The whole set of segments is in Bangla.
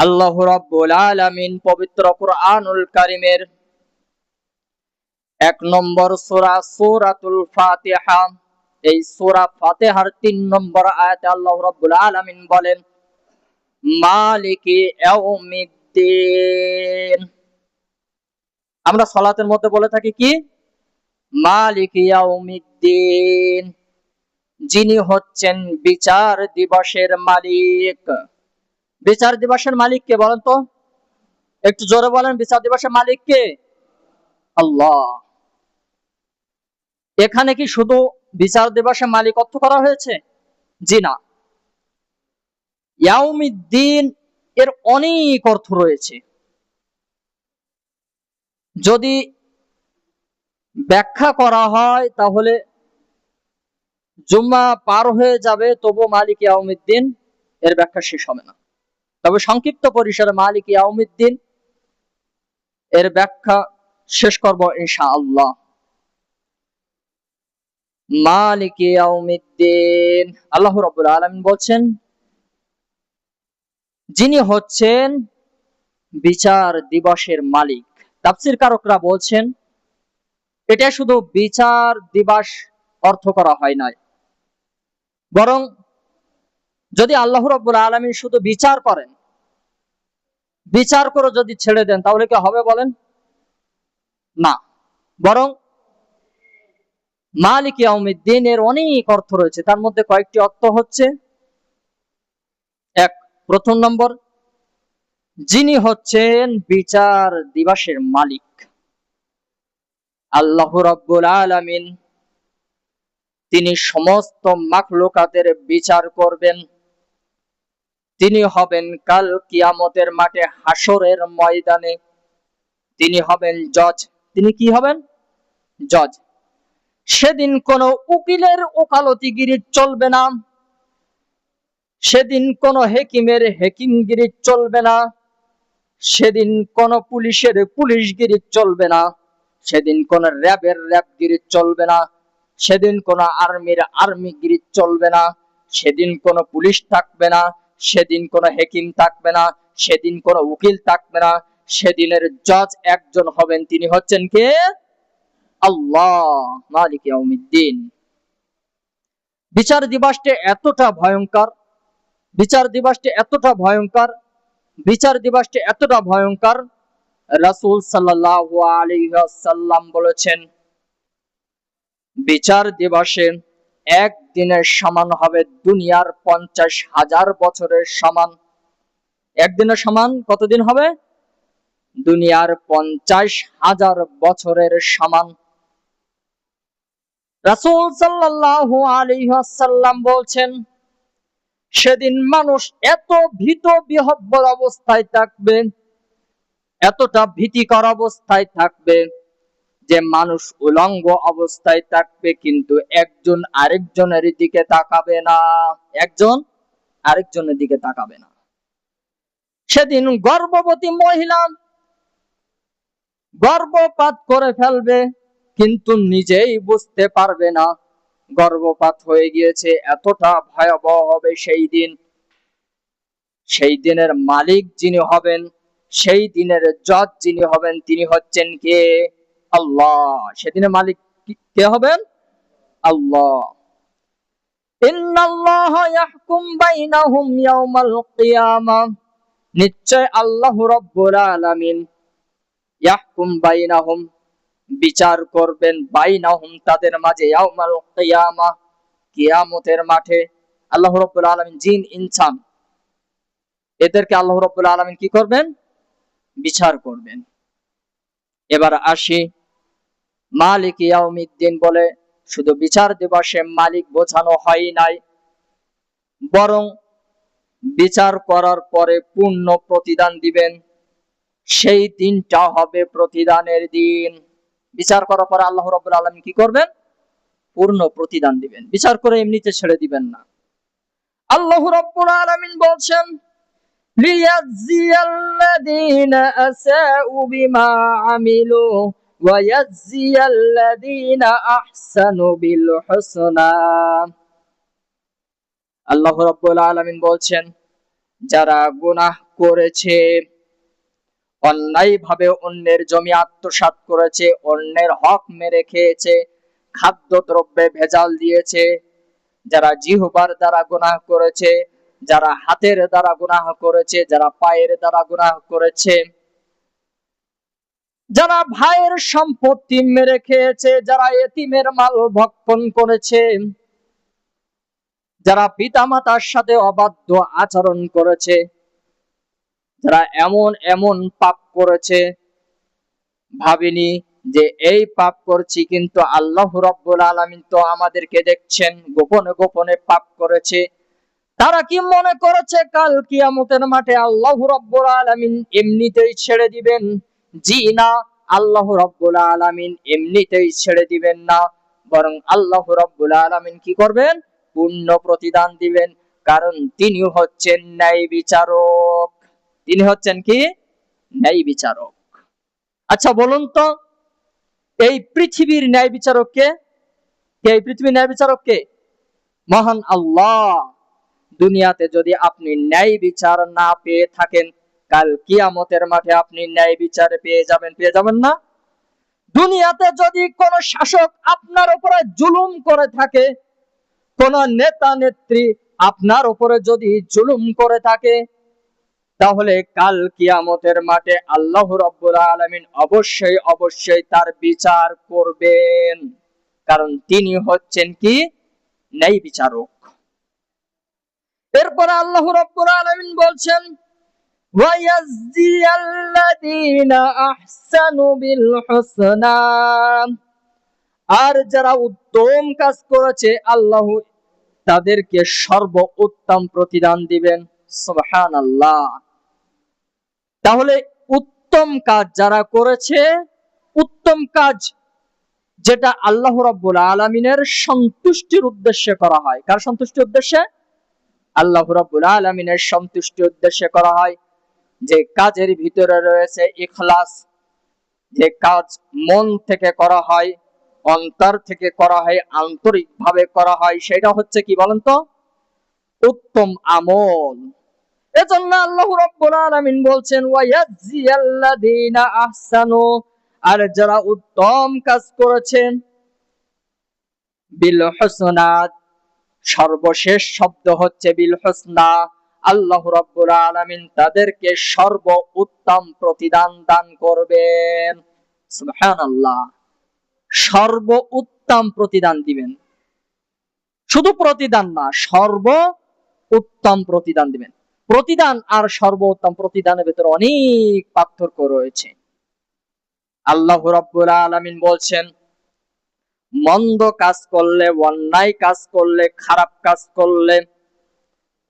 আল্লাহ রাব্বুল আলামিন পবিত্র কুরআনুল কারীমের 1 নম্বর সূরা সূরাতুল ফাতিহা, এই সূরা ফাতিহার 3 নম্বর আয়াতে আল্লাহ রাব্বুল আলামিন বলেন, মালিকি ইয়াউমিদ্দিন। আমরা সালাতের মধ্যে বলে থাকি কি? মালিকি ইয়াউমিদ্দিন, যিনি হচ্ছেন বিচার দিবসের মালিক। বিচার দিবসের মালিক কে বলেন তো? একটু জোরে বলেন, বিচার দিবসের মালিক কে? আল্লাহ। এখানে কি শুধু বিচার দিবসের মালিক অর্থ করা হয়েছে? জি না, ইয়াউমিদ্দিন এর অনেক অর্থ রয়েছে। যদি ব্যাখ্যা করা হয় তাহলে জুম্মা পার হয়ে যাবে, তবু মালিক ইয়াউমিদ্দিন এর ব্যাখ্যা শেষ হবে না। তবে সংক্ষিপ্ত পরিসরে মালিক ইয়াউমিদ্দিন এর ব্যাখ্যা শেষ করব ইনশাআল্লাহ। মালিক ইয়াউমিদ্দিন, আল্লাহ রাব্বুল আলামিন বলছেন, যিনি হচ্ছেন বিচার দিবসের মালিক। তাফসীর কারকরা বলছেন, এটা শুধু বিচার দিবস অর্থ করা হয় নাই, বরং যদি আল্লাহ রাব্বুল আলামিন শুধু বিচার করেন, বিচার করে যদি ছেড়ে দেন, তাহলে কি হবে বলেন? না, বরং মালিক ইয়াউমিদ্দিন এর অনেক অর্থ রয়েছে। তার মধ্যে কয়েকটি অর্থ হচ্ছে, প্রথম নম্বর, যিনি হচ্ছেন বিচার দিবসের মালিক। আল্লাহ রাব্বুল আলামিন তিনি সমস্ত মাখলুকাতের বিচার করবেন। তিনি হবেন কাল কিয়ামতের মাঠে, হাসরের ময়দানে তিনি হবেন জজ। তিনি কি হবেন? জজ। সেদিন কোন উকিলের ওকালতিগিরি চলবে না, সেদিন কোন হেকিমের হেকিমগিরি চলবে না, সেদিন কোন পুলিশের পুলিশগিরি চলবে না, সেদিন কোন র্যাবের র্যাবগিরি চলবে না, সেদিন কোন আর্মির আর্মিগিরি চলবে না, সেদিন কোন পুলিশ থাকবে না, সেদিন কোন হেকিম থাকবে না, সেদিন কোন উকিল থাকবে না। সেদিনের জজ একজন হবেন, তিনি হচ্ছেন কে? আল্লাহ, মালিক ইয়াউমিদ্দিন। বিচার দিবসটি এতটা ভয়ঙ্কর, বিচার দিবসটি এতটা ভয়ঙ্কর, বিচার দিবসটি এতটা ভয়ঙ্কর, রাসূল সাল্লাল্লাহু আলাইহি ওয়াসাল্লাম বলেছেন, বিচার দিবসে একদিনের সমান হবে দুনিয়ার 50,000 বছরের সমান। একদিনের সমান কতদিন হবে? দুনিয়ার 50,000 বছরের সমান। রাসূল সাল্লাল্লাহু আলাইহি ওয়াসাল্লাম বলছেন, সেদিন মানুষ এত ভীত বিহ্বল অবস্থায় থাকবে, এতটা ভীতিকর অবস্থায় থাকবে যে মানুষ উলঙ্গ অবস্থায় থাকবে, কিন্তু একজন আরেকজনের দিকে তাকাবে না। একজন আরেকজনের দিকে তাকাবে না। সেদিন গর্ভবতী মহিলা গর্ভপাত করে ফেলবে, কিন্তু নিজেই বুঝতে পারবে না গর্ভপাত হয়ে গিয়েছে। এতটা ভয়াবহ হবে সেই দিন। সেই দিনের মালিক যিনি হবেন, সেই দিনের জজ যিনি হবেন, তিনি হচ্ছেন কে? আল্লাহ। সেদিনের মালিক কে হবেন? আল্লাহ। ইন্নাল্লাহ ইয়াহকুম বাইনাহুম ইয়াওমাল কিয়ামাহ, নিশ্চয় আল্লাহ রাব্বুল আলামিন ইয়াহকুম বাইনাহুম, বিচার করবেন, বাইনাহুম তাদের মাঝে, ইয়াওমাল কিয়ামাহ কিয়ামতের মাঠে। আল্লাহ রাব্বুল আলামিন জিন ইনসান এদেরকে আল্লাহ রাব্বুল আলামিন কি করবেন? বিচার করবেন। এবার আসি, মালিক ইয়াউমিদ্দিন বলে শুধু বিচার দিবসে মালিক বোঝানো হয় নাই, বরং বিচার করার পরে পূর্ণ প্রতিদান দিবেন। সেই দিনটা হবে প্রতিদানের দিন। বিচার করার পরে আল্লাহ রাব্বুল আলামিন কি করবেন? পূর্ণ প্রতিদান দিবেন। বিচার করে এমনিতে ছেড়ে দিবেন না। আল্লাহ রাব্বুল আলামিন বলছেন, লিয়াজিয়াল্লাযীনা আসাউ বিমা আমিলু ওয়া ইয়াজিয়াল্লাযীনা আহসানু বিল হুসনা। আল্লাহ রাব্বুল আলামিন বলছেন, যারা গুনাহ করেছে, অন্যায়ভাবে অন্যের জমি আত্মসাৎ করেছে, অন্যের হক মেরে খেয়েছে, খাদ্যদ্রব্যে ভেজাল দিয়েছে, যারা জিহ্বার দ্বারা গুনাহ করেছে, যারা হাতের দ্বারা গুনাহ করেছে, যারা পায়ের দ্বারা গুনাহ করেছে, যারা ভাইয়ের সম্পত্তি মেরে খেয়েছে, যারা এতিমের মাল ভক্ষণ করেছে, যারা পিতামাতার সাথে অবাধ্য আচরণ করেছে, যারা এমন এমন পাপ করেছে, ভাবিনি যে এই পাপ করছি, কিন্তু আল্লাহ রাব্বুল আলামিন তো আমাদেরকে দেখছেন, গোপনে গোপনে পাপ করেছে। তারা কি মনে করেছে কাল কিয়ামতের মাঠে আল্লাহ রাব্বুল আলামিন এমনিতেই ছেড়ে দিবেন? জি না, আল্লাহ রাব্বুল আলামিন এমনিতেই ছেড়ে দিবেন না, বরং আল্লাহ রাব্বুল আলামিন কি করবেন? পূর্ণ প্রতিদান দিবেন, কারণ তিনি হচ্ছেন ন্যায় বিচারক। তিনি হচ্ছেন কি? ন্যায় বিচারক। আচ্ছা বলুন তো, এই পৃথিবীর ন্যায় বিচারক কে? এই পৃথিবীর ন্যায় বিচারক কে? মহান আল্লাহ। দুনিয়াতে যদি আপনি ন্যায় বিচার না পেয়ে থাকেন, কাল কিয়ামতের মাঠে আপনি ন্যায় বিচার পেয়ে যাবেন না? দুনিয়াতে যদি কোন শাসক আপনার উপরে জুলুম করে থাকে, কোন নেতা নেত্রী আপনার উপরে যদি জুলুম করে থাকে, তাহলে কাল কিয়ামতের মাঠে আল্লাহ রাব্বুল আলামিন অবশ্যই অবশ্যই তার বিচার করবেন, কারণ তিনি হচ্ছেন কি? ন্যায় বিচারক। এরপর আল্লাহ রাব্বুল আলামিন বলছেন, ওয়ায়াজজিয়াল্লাযীনা আহসানু বিল হুসনা, আর যারা উত্তম কাজ করেছে আল্লাহ তাদেরকে সর্বোত্তম প্রতিদান দিবেন। সুবহানাল্লাহ। তাহলে উত্তম কাজ যারা করেছে, উত্তম কাজ যেটা আল্লাহ রাব্বুল আলামিনের সন্তুষ্টির উদ্দেশ্যে করা হয়। কার সন্তুষ্টির উদ্দেশ্যে? আল্লাহ রাব্বুল আলামিনের সন্তুষ্টির উদ্দেশ্যে করা হয়। যে কাজের ভিতরে রয়েছে ইখলাস, যে কাজ মন থেকে করা হয়, অন্তর থেকে করা হয়, আন্তরিকভাবে করা হয়, সেটা হচ্ছে কি বলেন তো? উত্তম আমল। এজন্য আল্লাহ রাব্বুল আলামিন বলছেন, ওয়ায়াজজিয়াল্লাযীনা আহসানু, আর যারা উত্তম কাজ করেছেন, বিল হুসনা, সর্বশেষ শব্দ হচ্ছে বিল হুসনা, আল্লাহ রাব্বুল আলামিন তাদেরকে সর্বোত্তম প্রতিদান দান করবেন। সুবহানাল্লাহ। সর্বোত্তম প্রতিদান দিবেন, শুধু প্রতিদান না, সর্বোত্তম প্রতিদান দিবেন। প্রতিদান আর সর্বোত্তম প্রতিদানের ভিতরে অনেক পার্থক্য রয়েছে। আল্লাহ রাব্বুল আলামিন বলছেন, মন্দ কাজ করলে, অন্যায় কাজ করলে, খারাপ কাজ করলে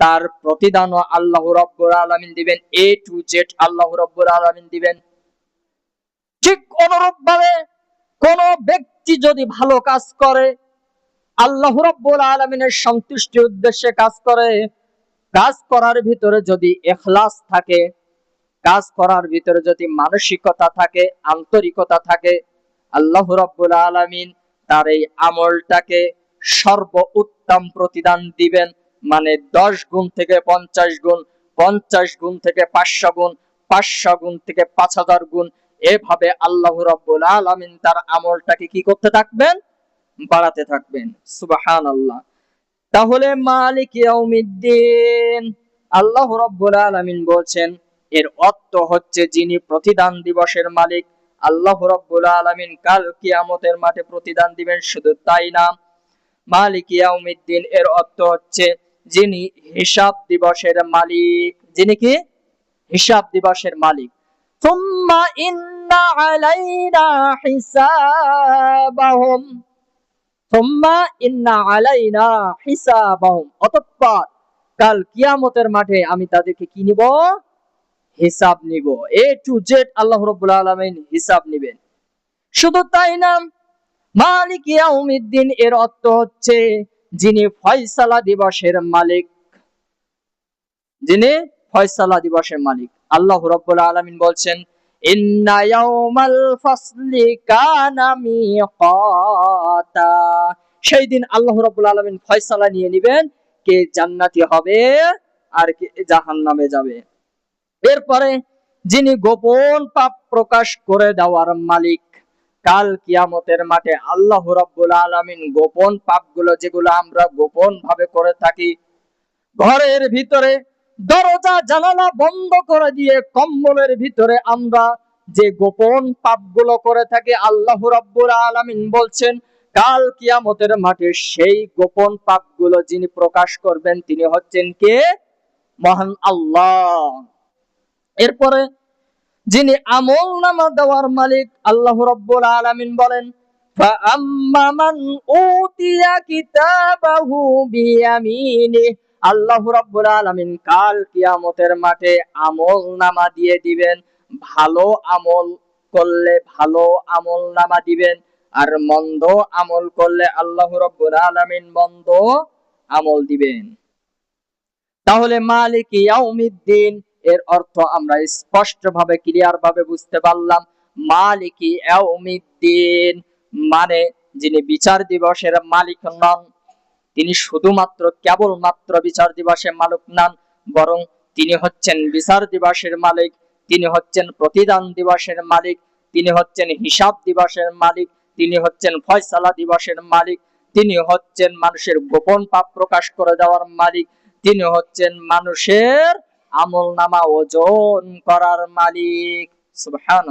তার প্রতিদানও আল্লাহ রাব্বুল আলামিন দিবেন, এ টু জেড আল্লাহ রাব্বুল আলামিন দিবেন। ঠিক অনুরূপভাবে কোন ব্যক্তি যদি ভালো কাজ করে, আল্লাহ রাব্বুল আলামিনের সন্তুষ্টির উদ্দেশ্যে কাজ করে, কাজ করার ভিতরে যদি ইখলাস থাকে, কাজ করার ভিতরে যদি মানসিকতা থাকে, আন্তরিকতা থাকে, আল্লাহ রাব্বুল আলামিন তার এই আমলটাকে সর্বোত্তম প্রতিদান দিবেন। মানে 10 গুণ থেকে 50 গুণ, 50 গুণ থেকে 500 গুণ, 500 গুণ থেকে 5000 গুণ, এভাবে আল্লাহ রাব্বুল আলামিন তার আমলটাকে কি করতে থাকবেন? বাড়াতে থাকবেন। সুবহানাল্লাহ। তাহলে মালিক ইয়াউমিদ্দিন, আল্লাহ রাব্বুল আলামিন বলছেন, এর অর্থ হচ্ছে যিনি প্রতিদান দিবসের মালিক। আল্লাহ রাব্বুল আলামিন কাল কিয়ামতের মাঠে প্রতিদান দিবেন। শুধু তাই না, মালিক ইয়াউমিদ্দিন এর অর্থ হচ্ছে যিনি হিসাব দিবসের মালিক। যিনি কি? হিসাব দিবসের মালিক। সুম্মা ইন্না আলাইনা হিসাবাহুম, সুম্মা ইন্না আলাইনা হিসাবাহুম, অতঃপর কাল কিয়ামতের মাঠে আমি তাদেরকে কি নিব? হিসাব নিব। এ টু জেড আল্লাহ রাব্বুল আলামিন হিসাব নেবেন। শুধু তাই না, মালিক ইয়াউমিদ্দিন এর অর্থ হচ্ছে যিনি ফয়সালা দিবসের মালিক। যিনি ফয়সালা দিবসের মালিক। আল্লাহ রাব্বুল আলামিন বলছেন, ইন্না ইয়াউমাল ফাসলি কানা মিকাতা, সেই দিন আল্লাহ রাব্বুল আলামিন ফয়সালা নিয়ে নেবেন কে জান্নাতি হবে আর কে জাহান্নামে যাবে। এরপরে যিনি গোপন পাপ প্রকাশ করে দেওয়ার মালিক, কাল কিয়ামতের মাঠে আল্লাহ রাব্বুল আলামিন গোপন পাপগুলো যেগুলো আমরা গোপন ভাবে করে থাকি, ঘরের ভিতরে দরজা জানালা বন্ধ করে দিয়ে কম্বলের ভিতরে আমরা যে গোপন পাপগুলো করে থাকি, আল্লাহ রাব্বুল আলামিন বলছেন কাল কিয়ামতের মাঠে সেই গোপন পাপগুলো যিনি প্রকাশ করবেন তিনি হচ্ছেন কে? মহান আল্লাহ। এরপরে যিনি আমল নামা দেওয়ার মালিক, আল্লাহ রাব্বুল আলামিন বলেন ফাআম্মা মান উতিয়া কিতাবাহু বিয়ামিনি, আল্লাহ রাব্বুল আলামিন কাল কিয়ামতের মাঠে আমল নামা দিয়ে দিবেন। ভালো আমল করলে ভালো আমল নামা দিবেন, আর মন্দ আমল করলে আল্লাহ রাব্বুল আলামিন মন্দ আমল দিবেন। তাহলে মালিক ইয়াউমিদ্দিন এর অর্থ আমরা স্পষ্ট ভাবে ক্লিয়ার ভাবে বুঝতে পারলাম। মালিক ইয়াউমিদ্দিন মানে যিনি বিচার দিবসের মালিক নন, তিনি শুধুমাত্র কেবলমাত্র বিচার দিবসের মালিক নন, বরং তিনি হচ্ছেন বিচার দিবসের মালিক, তিনি হচ্ছেন প্রতিদান দিবসের মালিক, তিনি হচ্ছেন হিসাব দিবসের মালিক, তিনি হচ্ছেন ফয়সালা দিবসের মালিক, তিনি হচ্ছেন মানুষের গোপন পাপ প্রকাশ করে দেওয়ার মালিক, তিনি হচ্ছেন মানুষের আমলনামা ওজন করার মালিক। সুবহানাল্লাহ।